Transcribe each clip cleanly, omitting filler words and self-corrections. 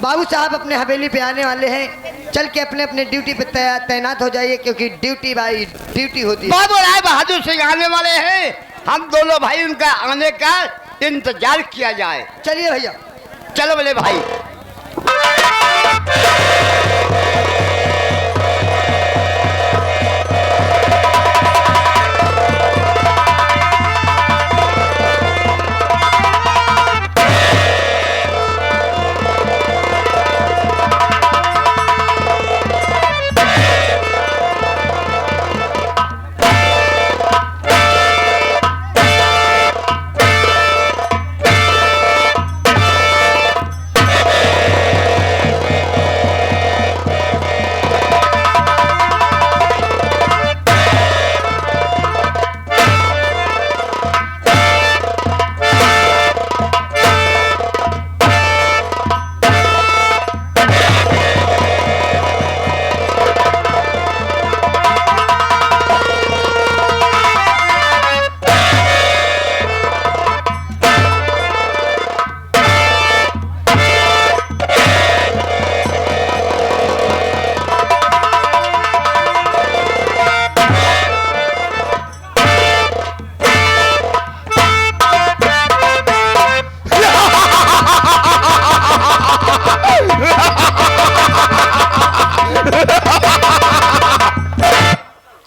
बाबू साहब अपने हवेली पे आने वाले हैं, चल के अपने अपने ड्यूटी पे तैनात हो जाइए, क्योंकि ड्यूटी भाई ड्यूटी होती है। बाबू राय बहादुर सिंह आने वाले हैं, हम दोनों भाई उनका आने का इंतजार किया जाए। चलिए भैया। चलो बोले भाई।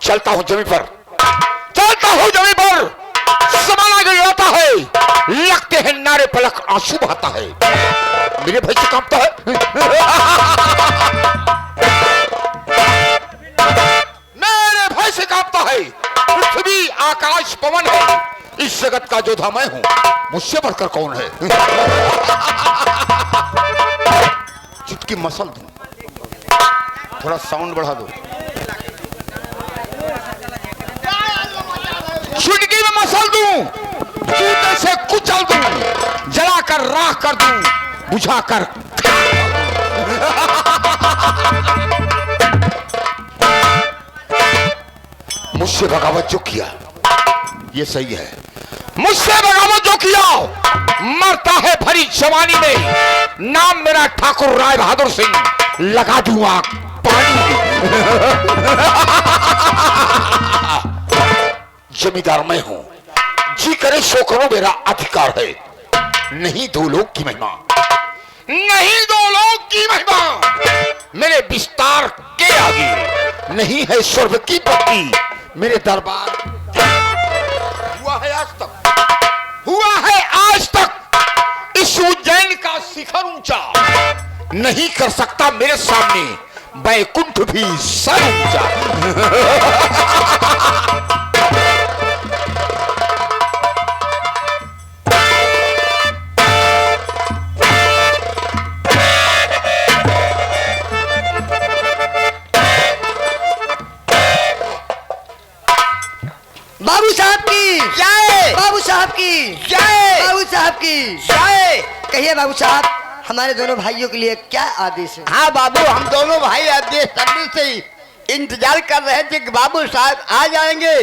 चलता हूं जमीन पर, चलता हूं जमीन पर, जमाना गिराता है, लगते हैं नारे पलक आंसू बहाता है, मेरे भाई से कांपता है। मेरे भाई से कांपता है, पृथ्वी आकाश पवन है, इस जगत का जोधा मैं हूं, मुझसे बढ़कर कौन है। चुटकी मसल दूं, थोड़ा साउंड बढ़ा दो, चुटकी में मसल दूं, जूते से कुचल दूं, जलाकर राख कर दूं, बुझाकर। मुझसे बगावत जो किया ये सही है, मुझसे बगावत जो किया मरता है भरी जवानी में, नाम मेरा ठाकुर राय बहादुर सिंह, लगा दूं आग पानी। जमींदार मैं हूं, जी करे सो करो मेरा अधिकार है, नहीं दो लोग की महिमा, नहीं दो लोग की महिमा, मेरे विस्तार के आगे नहीं है स्वर्ग की पत्ती, मेरे दरबार। हुआ है आज तक, हुआ है आज तक, इस उज्जैन का शिखर ऊंचा नहीं कर सकता मेरे सामने बैकुंठ भी सर ऊंचा। बाबू साहब की जय, बाबू साहब की जय, बाबू साहब की जय। कहिए बाबू साहब, हमारे दोनों भाइयों के लिए क्या आदेश है? हाँ बाबू, हम दोनों भाई आदेश तभी से इंतजार कर रहे थे कि बाबू साहब आ जाएंगे,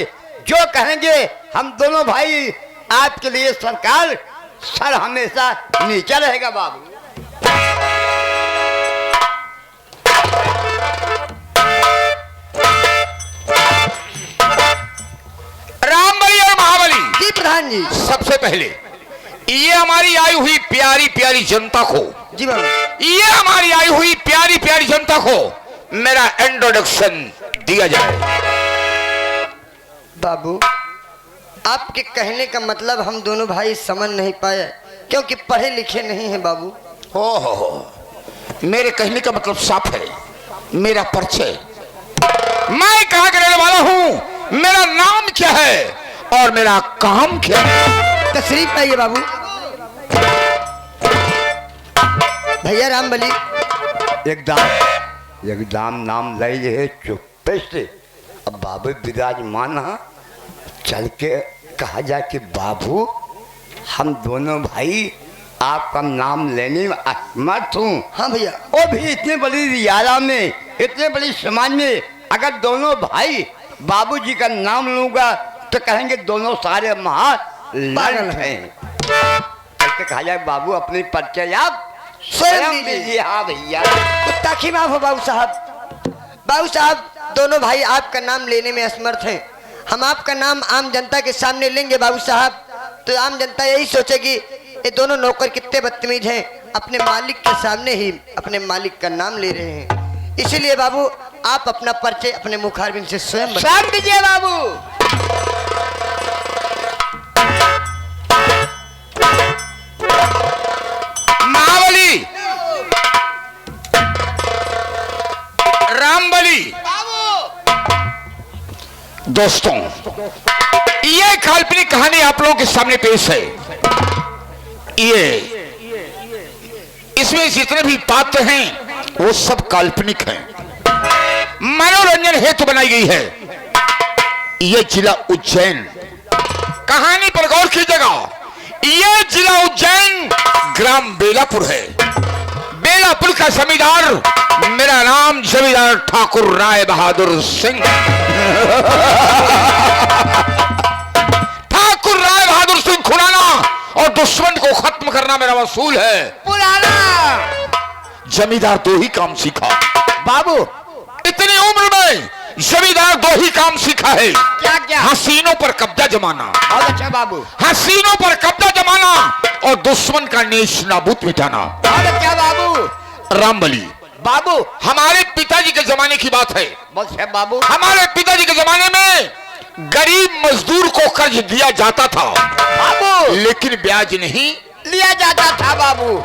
जो कहेंगे हम दोनों भाई आपके लिए। सरकार सर हमेशा नीचे रहेगा बाबू। रामबली और महाबली जी प्रधान जी। सबसे पहले ये हमारी आई हुई प्यारी प्यारी जनता को, जी बाबू। ये हमारी आई हुई प्यारी प्यारी जनता को मेरा इंट्रोडक्शन दिया जाए। बाबू, आपके कहने का मतलब हम दोनों भाई समझ नहीं पाए, क्योंकि पढ़े लिखे नहीं हैं बाबू। हो, मेरे कहने का मतलब साफ है, मेरा परिचय, मैं कहां का रहने वाला हूं, मेरा नाम क्या है और मेरा काम क्या है। तशरीफ लाइए बाबू। भैया रामबली, एकदम नाम ले चुप्पे से। अब बाबू विराजमान, चल के कहा जाए कि बाबू हम दोनों भाई आपका नाम लेने में असमर्थ हूँ। हाँ भैया। वो भी इतने बड़ी रियाला में, इतने बड़ी समाज में, अगर दोनों भाई बाबूजी का नाम लूंगा तो कहेंगे दोनों सारे महा पागल हैं। कहा जाए बाबू अपनी परिचय आप स्वयं दीजिए। हाँ भैया। गुस्ताखी माफ हो बाबू साहब। बाबू साहब, दोनों भाई आपका नाम लेने में असमर्थ हैं। हम आपका नाम आम जनता के सामने लेंगे बाबू साहब, तो आम जनता यही सोचेगी ये दोनों नौकर कितने बदतमीज हैं, अपने मालिक के सामने ही अपने मालिक का नाम ले रहे हैं। इसीलिए बाबू आप अपना परिचय अपने मुखारबिन से स्वयं स्वयं दीजिए बाबू। महाबली, रामबली। दोस्तों, ये काल्पनिक कहानी आप लोगों के सामने पेश है। ये इसमें जितने भी पात्र हैं वो सब काल्पनिक हैं, मनोरंजन हेतु बनाई गई है। ये जिला उज्जैन, कहानी पर गौर कीजिएगा। ये जिला उज्जैन, ग्राम बेलापुर है। बेलापुर का जमींदार, मेरा नाम जमींदार ठाकुर राय बहादुर सिंह। ठाकुर राय बहादुर सिंह खुराना, और दुश्मन को खत्म करना मेरा वसूल है। पुराना जमींदार दो ही काम सीखा बाबू। इतनी उम्र में जमींदार दो ही काम सीखा है। क्या क्या? हसीनों पर कब्जा जमाना। बहुत अच्छा बाबू। हसीनों पर कब्जा जमाना और दुश्मन का नेश नाबूद मिटाना। बहुत अच्छा बाबू। रामबली बाबू, हमारे पिताजी के जमाने की बात है। बहुत अच्छा बाबू। हमारे पिताजी के जमाने में गरीब मजदूर को कर्ज दिया जाता था बाबू, लेकिन ब्याज नहीं लिया जाता था बाबू।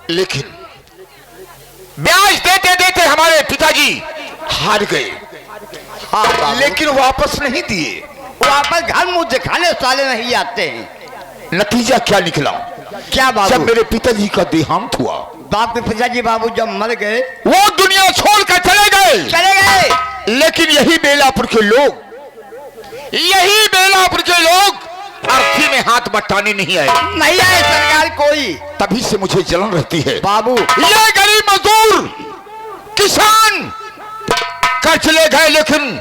लेकिन ब्याज देते देते हमारे पिताजी हार गए। हाँ बाबू। लेकिन वापस नहीं दिए। वापस घर मुंह दिखाने साले नहीं आते हैं। नतीजा क्या निकला? क्या बाबू? जब मेरे पिताजी का देहांत हुआ, बाप के पिताजी बाबू जब मर गए, वो दुनिया छोड़कर चले गए। लेकिन यही बेलापुर के लोग अर्थी में हाथ बटाने नहीं आए। नहीं आए सरकार कोई। तभी से मुझे जलन रहती है बाबू। ये गरीब मजदूर किसान कर्ज ले गए, लेकिन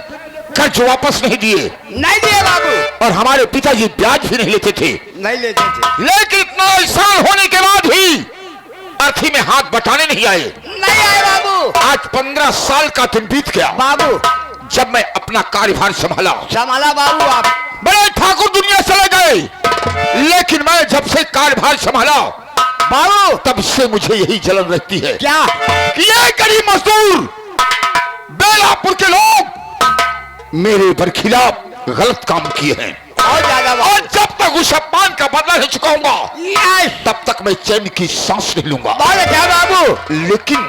कर्ज वापस नहीं दिए। नहीं दिए बाबू। और हमारे पिताजी ब्याज भी नहीं लेते थे। नहीं लेते थे। लेकिन इतना एहसान होने के बाद भी अर्थी में हाथ बटाने नहीं आए। नहीं आए बाबू। आज 15 साल का दिन बीत गया बाबू, जब मैं अपना कार्यभार संभाला। बाबू आप। बड़े ठाकुर दुनिया चले गए, लेकिन मैं जब से कार्यभार संभाला बाबू, तब से मुझे यही जलन रहती है क्या? कि ये गरीब मजदूर बेलापुर के लोग मेरे पर खिलाफ गलत काम किए हैं। और ज्यादा बाबू। और जब तक उस अपमान का बदला नहीं चुकाऊंगा, यस। तब तक मैं चैन की सांस नहीं लूंगा। बहुत अच्छा बाबू। लेकिन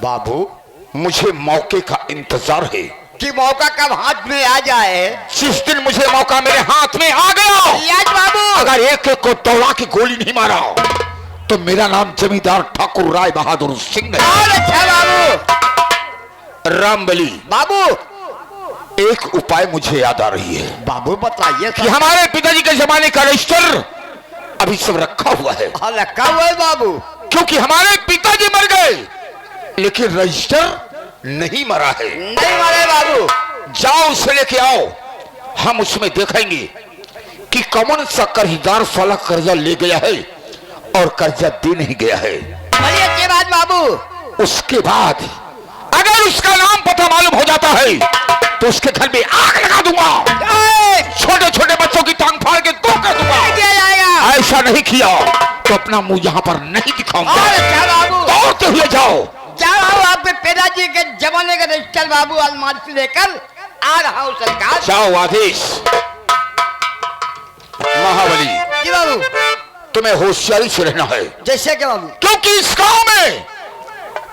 बाबू, मुझे मौके का इंतजार है कि मौका कब हाथ में आ जाए। जिस दिन मुझे मौका मेरे हाथ में आ गया, यस बाबू। अगर एक एक को दौड़ा के गोली नहीं मारा तो मेरा नाम जमींदार ठाकुर राय बहादुर सिंह है। बहुत अच्छा बाबू। रामबली बाबू, एक उपाय मुझे याद आ रही है बाबू बताइए। कि हमारे पिताजी के जमाने का रजिस्टर अभी सब रखा हुआ है। रखा हुआ है बाबू। क्योंकि हमारे पिताजी मर गए, लेकिन रजिस्टर नहीं मरा है। नहीं मरे बाबू। जाओ उसे लेके आओ, हम उसमें देखेंगे कि कौन सा कर्जदार साला कर्जा ले गया है और कर्जा दे नहीं गया है। बड़ी अच्छी बात बाबू। उसके बाद अगर उसका नाम पता मालूम हो जाता है तो उसके घर में आग लगा दूंगा, छोटे छोटे बच्चों की टांग फाड़ के दो कर दूंगा। किया जाएगा। ऐसा नहीं किया तो अपना मुंह यहाँ पर नहीं दिखाऊंगा। अच्छा बाबू। दौड़ते हुए जाओ। जाओ, आपके पिताजी के जमाने का रजिस्टर बाबू अलमारी से लेकर आ रहा हूँ सरकार। जाओ। आदेश। महाबली जी बाबू। तुम्हें होशियारी से रहना है, जैसे क्या बाबू? क्योंकि इस गांव में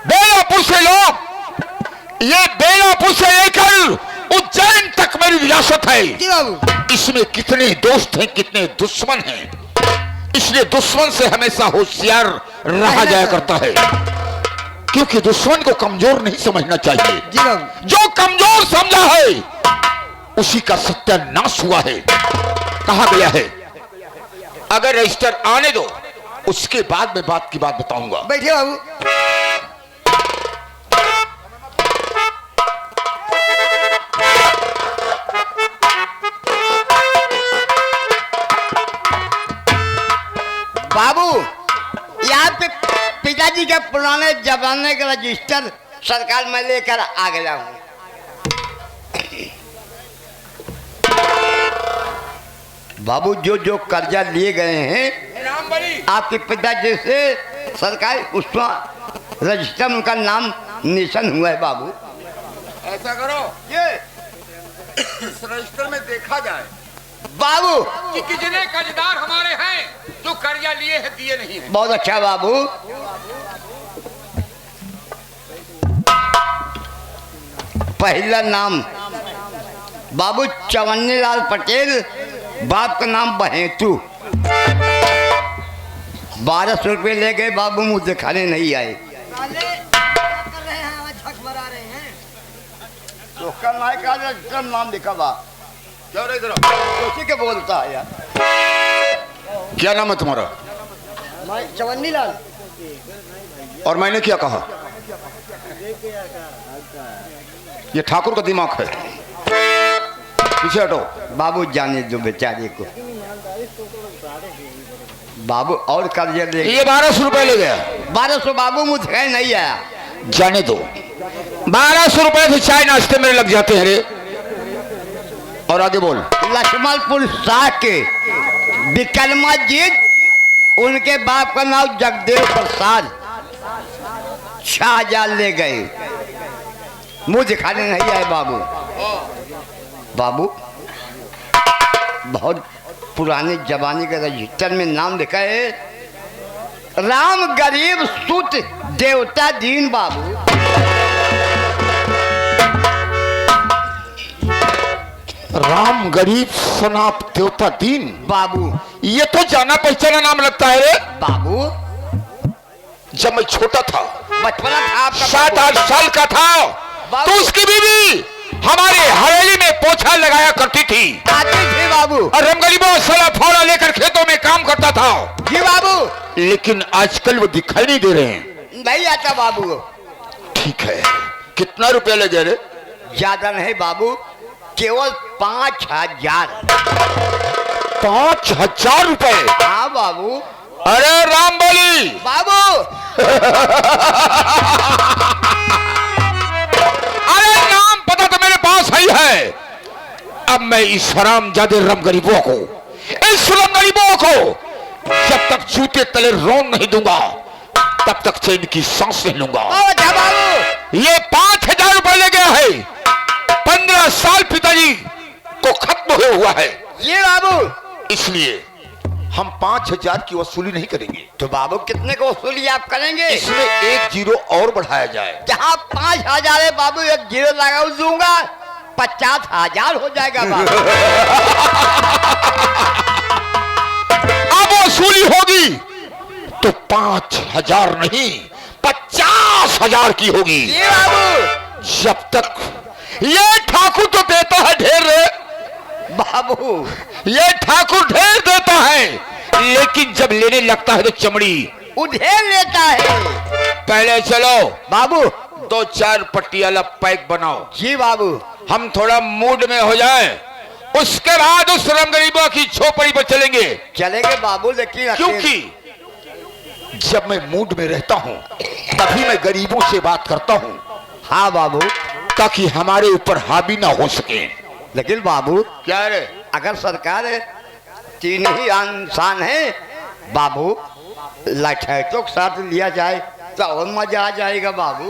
बेलापुर से लोग, ये बेलापुर से लेकर उज्जैन तक मेरी विरासत है। जी बाबू। इसमें कितने दोस्त हैं, कितने दुश्मन हैं, इसलिए दुश्मन से हमेशा होशियार रहा जाया करता है। क्योंकि दुश्मन को कमजोर नहीं समझना चाहिए। जी बाबू। जो कमजोर समझा है उसी का सत्यानाश हुआ है। कहा गया है अगर रजिस्टर आने दो, उसके बाद मैं बात की बात बताऊंगा। बैठिए बाबू। बाबू, यहाँ पे पिताजी के पुराने जमाने का रजिस्टर सरकार में लेकर आ गया हूँ। बाबू जो जो कर्जा लिए गए हैं आपके पिताजी से सरकार उसमें रजिस्टर उनका नाम निशान हुआ है बाबू। ऐसा करो ये इस रजिस्टर में देखा जाए बाबू कि कितने कर्जदार हमारे हैं जो कर्जा लिए हैं दिए नहीं हैं। बहुत अच्छा बाबू। पहला नाम बाबू चवन्नी लाल पटेल, बाप का नाम बहेतू। 1200 रुपये ले गए बाबू, मुझे दिखाने नहीं आए। तो नाम लिखा बा क्यों रे इधर उसी के बोलता है यार। क्या नाम है तुम्हारा? चवन्नी लाल। और मैंने क्या कहा? ये ठाकुर का दिमाग है। पीछे हटो। बाबू जाने दो बेचारे को बाबू। और कर्जे ले ये 1200 रुपए ले गया। 1200 बाबू मुझे नहीं आया। जाने दो। 1200 रुपए से चाय नाश्ते मेरे लग जाते हैं रे। और आगे बोल। लक्ष्मणपुर शाह के विक्रमाजीत, उनके बाप का नाम जगदेव प्रसाद, 6000 ले गए, मुंह दिखाने नहीं आए बाबू। बाबू बहुत पुराने जमाने के रजिस्टर में नाम लिखा है राम गरीब सुत देवता दीन बाबू। राम गरीब सनाप देवता दीन बाबू ये तो जाना पहचाना नाम लगता है रे। बाबू जब मैं छोटा था, बचपना था आपका 7-8 साल का था, बाबू। तो उसकी बीवी हमारे हवेली में पोछा लगाया करती थी आते थे बाबू। और हम गरीबों सला फौला लेकर खेतों में काम करता था। जी बाबू। लेकिन आजकल वो दिखाई नहीं दे रहे हैं। नहीं आता बाबू। ठीक है, कितना रुपया ले गए रे? ज्यादा नहीं बाबू, केवल 5000। 5000 रुपए? हाँ बाबू। अरे राम बोली बाबू अरे नाम पता तो मेरे पास ही है। अब मैं इस हरामजादे रम गरीबों को, इस रम गरीबों को जब तक जूते तले रोन नहीं दूंगा तब तक चैन की सांस नहीं लूंगा। बाबू ये 5000 रुपए ले गया है। 15 साल पिताजी को खत्म हुआ है। ये बाबू। इसलिए हम 5000 की वसूली नहीं करेंगे। तो बाबू कितने को वसूली आप करेंगे? इसमें 1 जीरो और बढ़ाया जाए। जहाँ 5000 है बाबू, 1 जीरो लगा दूंगा, 50,000 हो जाएगा बाबू। अब वसूली होगी तो 5000 नहीं 50,000 की होगी। ये बाबू। जब तक ये ठाकुर तो देता है ढेर रे बाबू ये ठाकुर ढेर देता है, लेकिन जब लेने लगता है तो चमड़ी उधेर लेता है। पहले चलो बाबू 2-4 पट्टी वाला पैक बनाओ। जी बाबू। हम थोड़ा मूड में हो जाए, उसके बाद उस रम गरीबों की झोपड़ी पर चलेंगे। चलेंगे बाबू, लेकिन क्योंकि जब मैं मूड में रहता हूँ तभी मैं गरीबों से बात करता हूँ। हाँ बाबू। ताकि हमारे ऊपर हावी ना हो सके। लेकिन बाबू क्या रे? अगर सरकार 3 ही इंसान है बाबू, लठैतों के साथ लिया जाए तो और मजा आ जाएगा बाबू।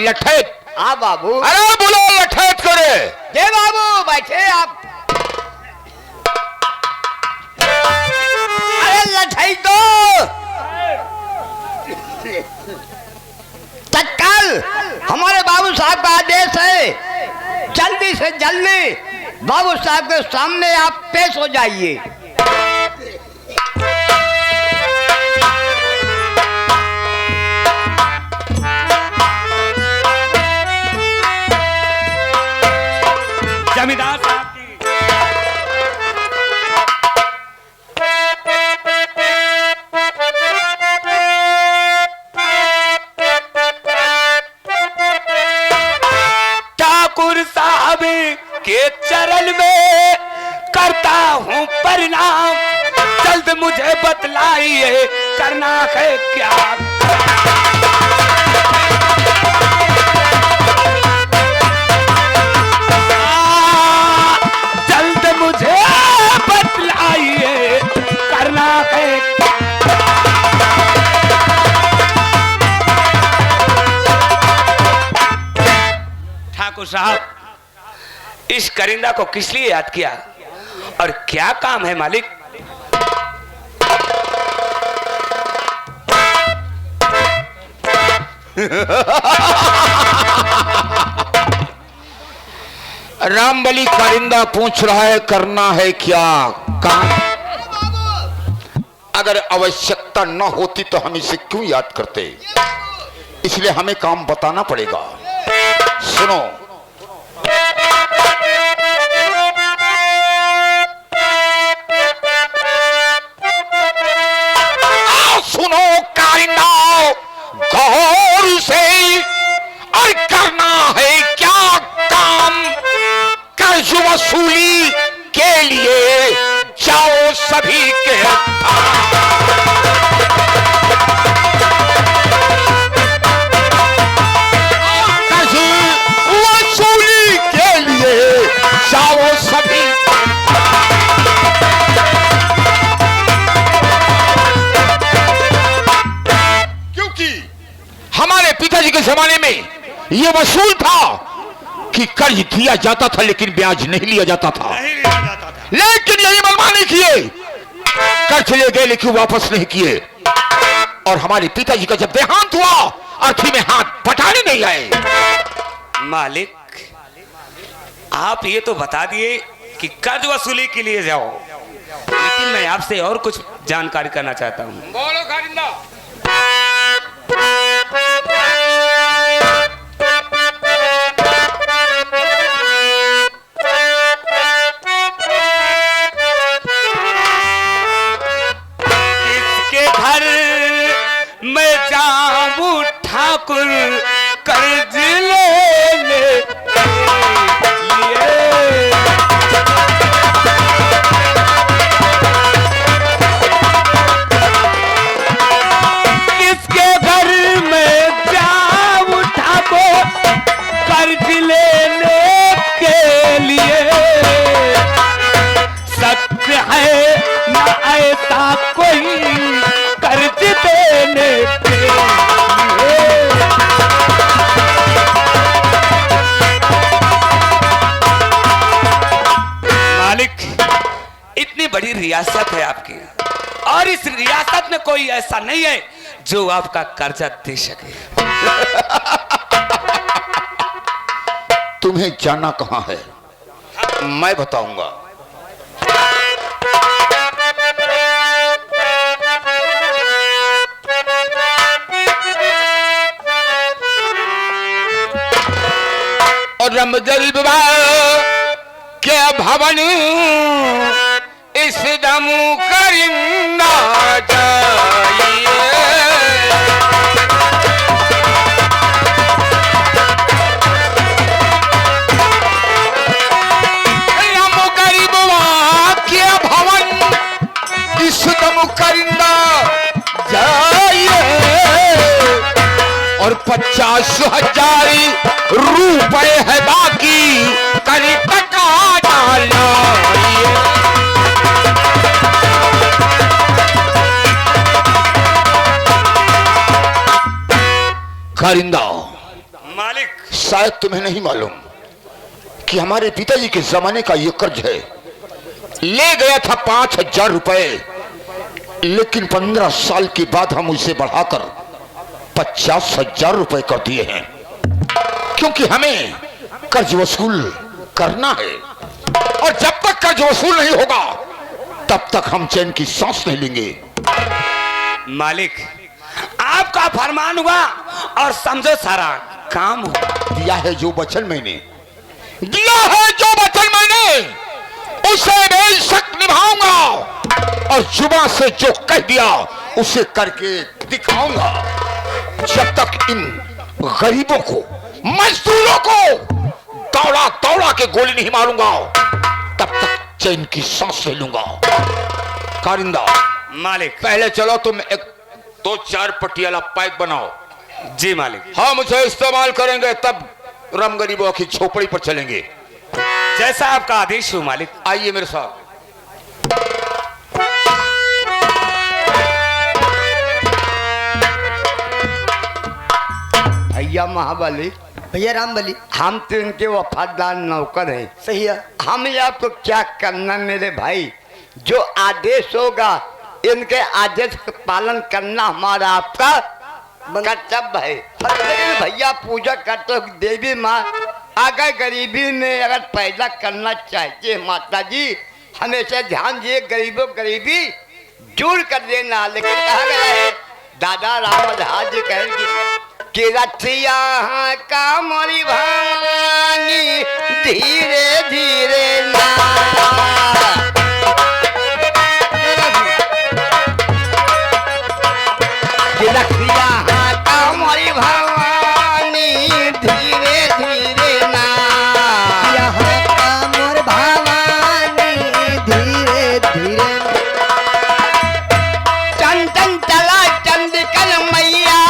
लठैत? हाँ बाबू। अरे बोलो लठैत करे। दे बाबू बैठे आप। अरे लठैतो तत्काल हमारे बाबू साहब का आदेश है, जल्दी से जल्दी बाबू साहब के सामने आप पेश हो जाइए। जमींदार साहब की ठाकुर साहब के चरण में करता हूँ प्रणाम, जल्द मुझे मुझे बतलाइए करना है क्या। जल्द मुझे बतलाइए करना है क्या। ठाकुर साहब, इस करिंदा को किस लिए याद किया और क्या काम है मालिक? रामबली करिंदा पूछ रहा है करना है क्या काम। अगर आवश्यकता न होती तो हम इसे क्यों याद करते, इसलिए हमें काम बताना पड़ेगा। सुनो, सुनो कारिंदा गौर से, और करना है क्या काम। कर्ज वसूली के लिए जाओ सभी के कर्ज वसूली के लिए जाओ सभी। हमारे पिताजी के जमाने में यह वसूल था कि कर्ज दिया जाता था लेकिन ब्याज नहीं लिया जाता था। लेकिन यही मनमानी किए, कर्ज ले गए लेकिन वापस नहीं किए। और हमारे पिताजी का जब देहांत हुआ अर्थी में हाथ बटाने नहीं आए। मालिक, आप ये तो बता दिए कि कर्ज वसूली के लिए जाओ, लेकिन मैं आपसे और कुछ जानकारी करना चाहता हूँ। बोलो कारिंदा। किसके घर मैं जाऊं ठाकुर कर्ज लेने लिए। किसके घर में जाऊं ठाकुर कर्ज लेने के लिए। सत्य है न ऐसा कोई कर्ज देने के लिए। मालिक, इतनी बड़ी रियासत है आपकी, और इस रियासत में कोई ऐसा नहीं है जो आपका कर्जा दे सके। तुम्हें जाना कहां है, मैं बताऊंगा। और रमदल के भवन इस दम करिंदा जाइए। रम गरीबवा के भवन इस दम करिंदा जाइए। और 50,000 रुपए है बाकी करी टका डाला। कारिंदा, मालिक, शायद तुम्हें नहीं मालूम कि हमारे पिताजी के जमाने का ये कर्ज है। ले गया था 5,000 रुपए, लेकिन 15 साल के बाद हम उसे बढ़ाकर 50,000 रुपए कर दिए हैं, क्योंकि हमें कर्ज वसूल करना है। और जब तक कर्ज वसूल नहीं होगा तब तक हम चैन की सांस नहीं लेंगे। मालिक, आपका फरमान हुआ और समझो सारा काम हुआ। दिया है जो वचन मैंने, दिया है जो वचन मैंने, उसे बेशक निभाऊंगा। और जुबान से जो कह दिया उसे करके दिखाऊंगा। जब तक इन गरीबों को, मजदूरों को दौड़ा दौड़ा के गोली नहीं मारूंगा तब तक चैन की सांस ले लूंगा। कारिंदा, मालिक। पहले चलो तुम एक 2-4 पट्टी वाला पाइप बनाओ। जी मालिक। हम उसे इस्तेमाल करेंगे, तब राम गरीबों की झोपड़ी पर चलेंगे। जैसा आपका आदेश हो मालिक। आइए मेरे साथ। भैया महाबली, भैया राम बली। हम तो इनके वफादार नौकर हैं। सही है। हम आपको क्या करना मेरे भाई, जो आदेश होगा इनके आदेश का पालन करना हमारा आपका कर्तव्य है। लेकिन भैया पूजा करते हो देवी माँ, अगर गरीबी में अगर पैदा करना चाहते माता जी, हमेशा ध्यान दिए गरीबों गरीबी दूर कर देना। लेकिन कहा गया है दादा रामदास जी कहेंगे कि रथिया का मोरी भवानी धीरे धीरे ना, कि रथिया का मोरी भवानी धीरे धीरे ना, यहाँ का मोर भवानी धीरे धीरे। चंदन चला चंदिकल मैया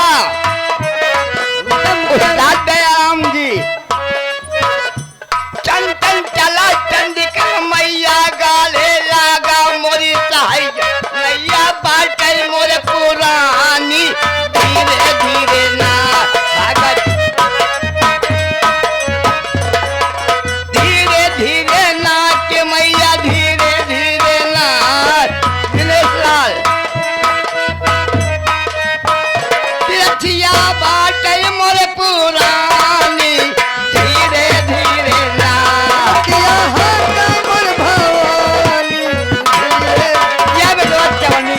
राम जी, चंदन चला चंदिकल मैया गाले लागा मोरी सहाय नैया बाटे मोरे पुरानी धीरे धीरे ना, धीरे धीरे ना के मैया धीरे धीरे ना। दिनेश लाल रथिया बाटे मोरे पुरानी धीरे धीरे ना, यहाँ का मोर भवानी धीरे। ये बेटा चवन्नी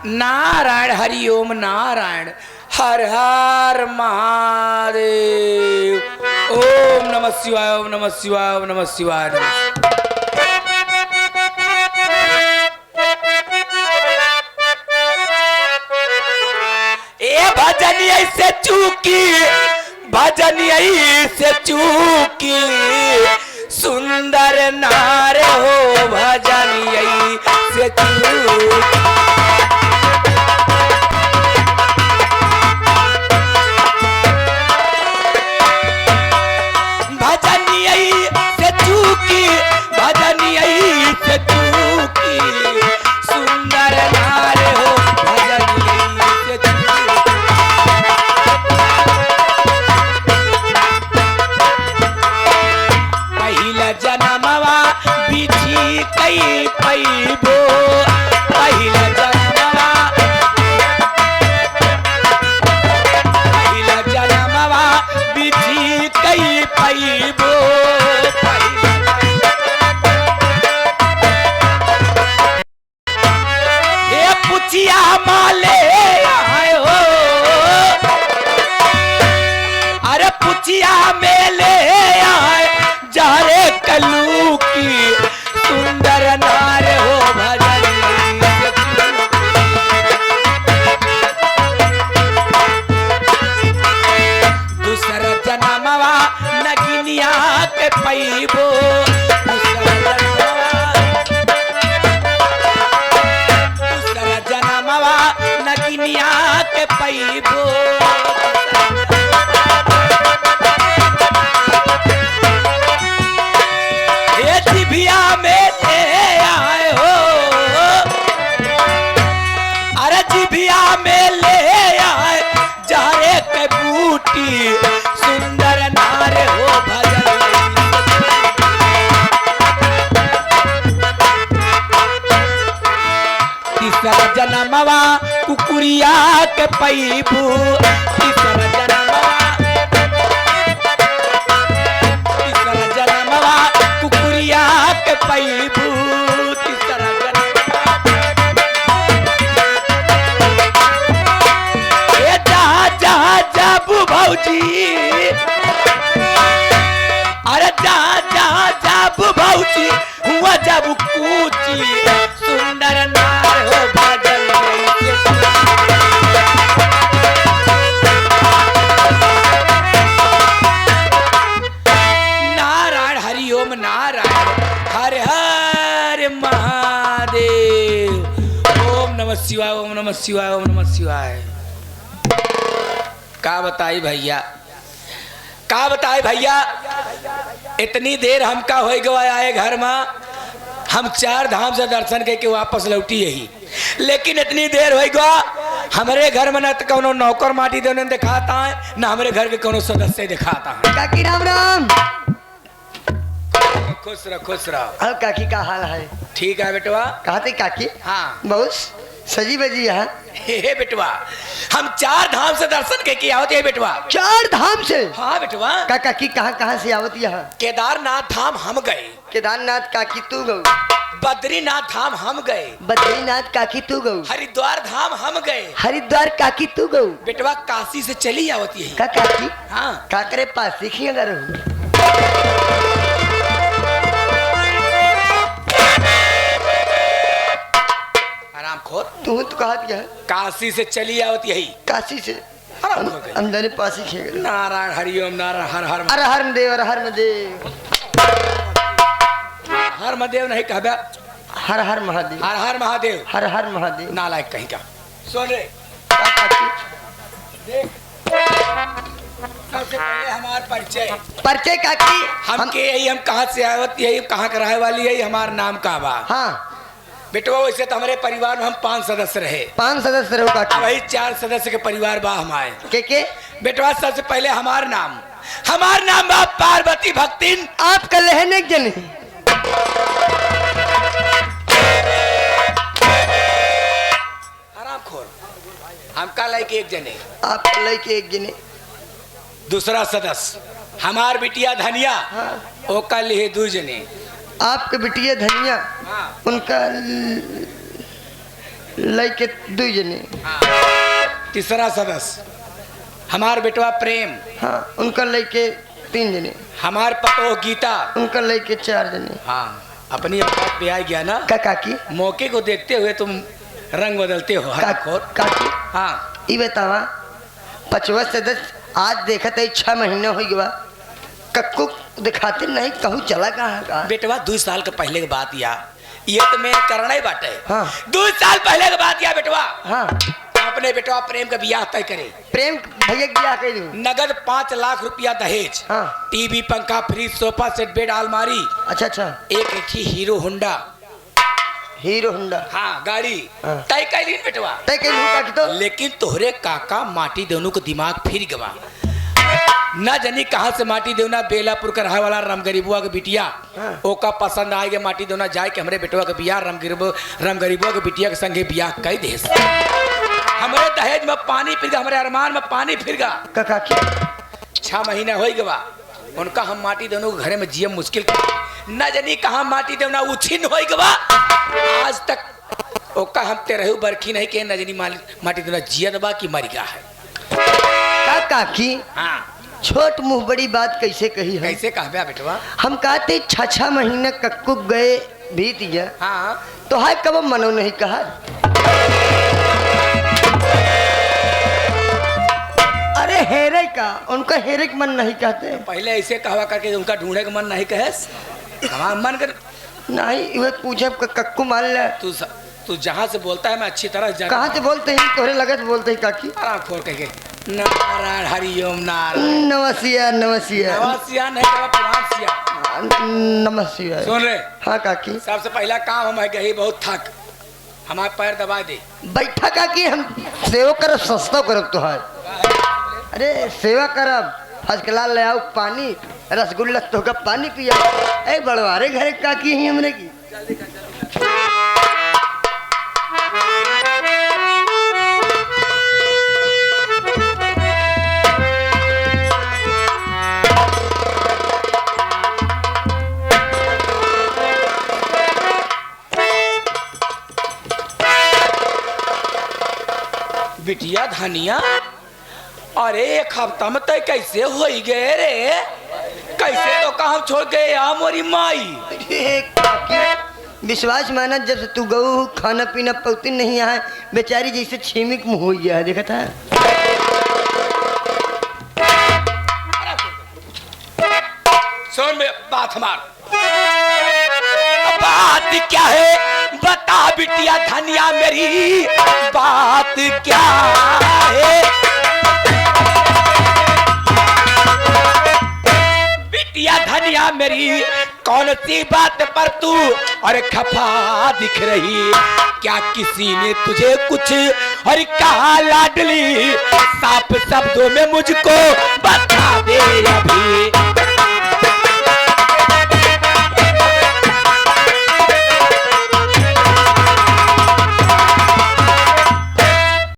नारायण हरिओम नारायण हर हर महादेव। ओम नमः शिवाय ओम नमः शिवाय ओम नमः शिवाय। ए भजनिया से चूकी, भजनिया से चूकी, सुंदर नार हो भजनिया से चूकी। सुंदर नार हो पहिला जनमवा बिछी कई पैबो, पहिला जनमवा, पहिला जनमवा बिछी कई पैबो। पुचिया माले आए हो, अरे पुचिया मेले आए जारे कलू की, सुंदर नार हो भजन। दूसरा जन्मवा नगिनिया के पैबो, नगिनिया के पैबो। ये जिभिया में ले आए हो, अरे जिभिया में ले आए जारे के बूटी, सुंदर नार हो भजन। तीसरा जन्मवा कुकुरिया के पैबू, तीसरा जन्मवा कुकुरिया के पैबू, तीसरा जहाँ जहाँ जाबू भौजी, अरे जहाँ जहाँ जाबू भौजी हुआ जाबू कूची, सुंदर नार हो भजन। नारायण हर हर महादेव। ओम नमः शिवाय, ओम नमः शिवाय, ओम नमः शिवाय। का बताई भैया, का बताई भैया, इतनी देर हमका हो गया आए घर में, हम 4 धाम से दर्शन करके वापस लौटी यही, लेकिन इतनी देर हो गया हमारे घर में न तो कोनो नौकर माटी देने दिखाता है, न हमारे घर के कोनो सदस्य दिखाता है। काकी राम राम। खुश रहो, खुश रहो। अब काकी का हाल है? ठीक है बेटवा। कहा थे काकी? हाँ बहुत सजी बजी है। हे बेटवा, हम 4 धाम से दर्शन करके आवते हैं बेटवा। 4 धाम से? हाँ बेटवा। काकी कहाँ से आवत यहाँ? केदारनाथ धाम हम गए, केदारनाथ काकी तू गऊ, बद्रीनाथ धाम हम गए, बद्रीनाथ काकी तू गऊ, हरिद्वार धाम हम गए, हरिद्वार काकी तू गऊ। बेटवा काशी से चली आवती है। का काकी? हाँ काकरे पास सीखी अगर हो। आराम खोर, तू तो कहा दिया है काशी से चली आवती है। काशी से आराम खो गई। अंदर पास ही खेल। नारायण हरिओम, नारायण हर हर अरे हर देव, अरे हर देव, हर महादेव नहीं कहबे, हर हर महादेव, हर हर महादेव, हर हर महादेव। नालायक कहीं का। सुन रे, का काकी? देख सबसे पहले हमार परिचय, परिचय काकी? हम के यही, हम कहाँ से आवत, यही कहाँ के रहे वाली है, हमार नाम का बा। हाँ बेटवा वैसे तो हमारे परिवार में हम 5 सदस्य रहे, 5 सदस्य रहो काकी। वही 4 सदस्य के परिवार बा हमारे। के? बेटवा सबसे पहले हमार नाम बा पार्वती भक्तिन। आप कल है एक जन? आराम खोर, हम का लायक एक जने, आप कल के एक जने। दूसरा सदस्य हमार बिटिया धनिया, हाँ। ओका लिए 2 जने। आपके बिटिया धनिया, हाँ। उनका लड़के 2 जने। हाँ। तीसरा सदस्य हमार बेटवा प्रेम, हाँ उनका लड़के 3 जने। हमार पतो गीता, उनका लड़के 4 जने। हाँ अपनी बात पे आ गया ना। का काकी? मौके को देखते हुए तुम रंग बदलते हो। काकी हाँ ये बतावा, 5वां सदस्य आज देखा था 6 महीना हो गया, कक्कू दिखाते नहीं, कहूँ चला कहाँ? बेटवा 2 साल के पहले की बात या ये तो मैं करना ही बात है। हाँ। 2 साल पहले की बात या बेटवा। हाँ अपने बेटवा प्रेम का ब्याह तय करे। प्रेम भैया क्या कह दूँ? नगद 5 लाख रुपया दहेज, हाँ। टीवी, पंखा, फ्रिज, सोफा सेट, बेड, अलमारी, अच्छा अच्छा। एक हीरो होंडा, हीरो होंडा, हाँ गाड़ी हाँ। तय कर ली बेटवा। तय कह दूँ काकी? तो लेकिन तोहरे काका माटी दोनों को दिमाग फिर गवा, न जानी कहाँ से माटी देवना बेलापुर का रहा वाला राम गरीबुआ के बिटिया। हाँ। ओका पसंद आएगा माटी देवना जाए के हमरे बेटवा के बियाह राम गरीबुआ के बिटिया के संगे बियाह कई दे। हमारे दहेज में पानी फिर गया, हमारे अरमान में पानी फिर गया। का काकी? 6 महीना हो गवा उनका, हम माटी दोनों के घरे में जियम मुश्किल, न जानी कहाँ माटी देवना उछिन हो गवा। आज तक ओका हम तेरे बरखी नहीं के, न जानी माटी देवना जियत बा कि मर गया है। का काकी? हाँ छोट मुंह बड़ी बात कैसे कही है? कैसे कहबे बेटवा? हम कहते 6 महीना कक्कू गए बीत गया, हाँ तो हाय कब मनो नहीं कहा? अरे हेरे का, उनका हेरे का मन नहीं कहते। पहले ऐसे कहवा करके उनका ढूंढे का मन नहीं कहेस, हमारा मन कर नहीं वह पूछे कक्कू मान ले। तू जहाँ से बोलता है मैं अच्छी तरह जान। कहाँ से बोलते हैं? तोहरे लगत बोलते हैं काकी। आराम खोर कह नारायण हरिओम, नारायण नमस्या नमस्या नमस्या नहीं कहा, पुराण नमस्या। सुन रे, हाँ काकी? सबसे पहला काम हम गई बहुत थक, हमारे पैर दबा दे। बैठा काकी, हम सेवा करब, सस्ता करब तो है। अरे सेवा करब, फर्स्ट क्लास ले आओ पानी, रसगुल्ला तो का पानी पिया। ए बड़वारे घरे काकी ही हमरे की। बिटिया धनिया, अरे 1 हफ्ता में तय कैसे हो गए रे? कैसे तो कहा छोड़ गए आ मोरी माई। विश्वास माना, जब से तू गऊ खाना पीना पौती नहीं आए, बेचारी जैसे छीमिक मुँह हो गया है, देखा था? सुन बात हमार, बात क्या है बता बिटिया धनिया मेरी, बात क्या है? बिटिया धनिया मेरी, कौन सी बात पर तू और खफा दिख रही? क्या किसी ने तुझे कुछ और कहा लाडली? साफ शब्दों में मुझको बता दे अभी।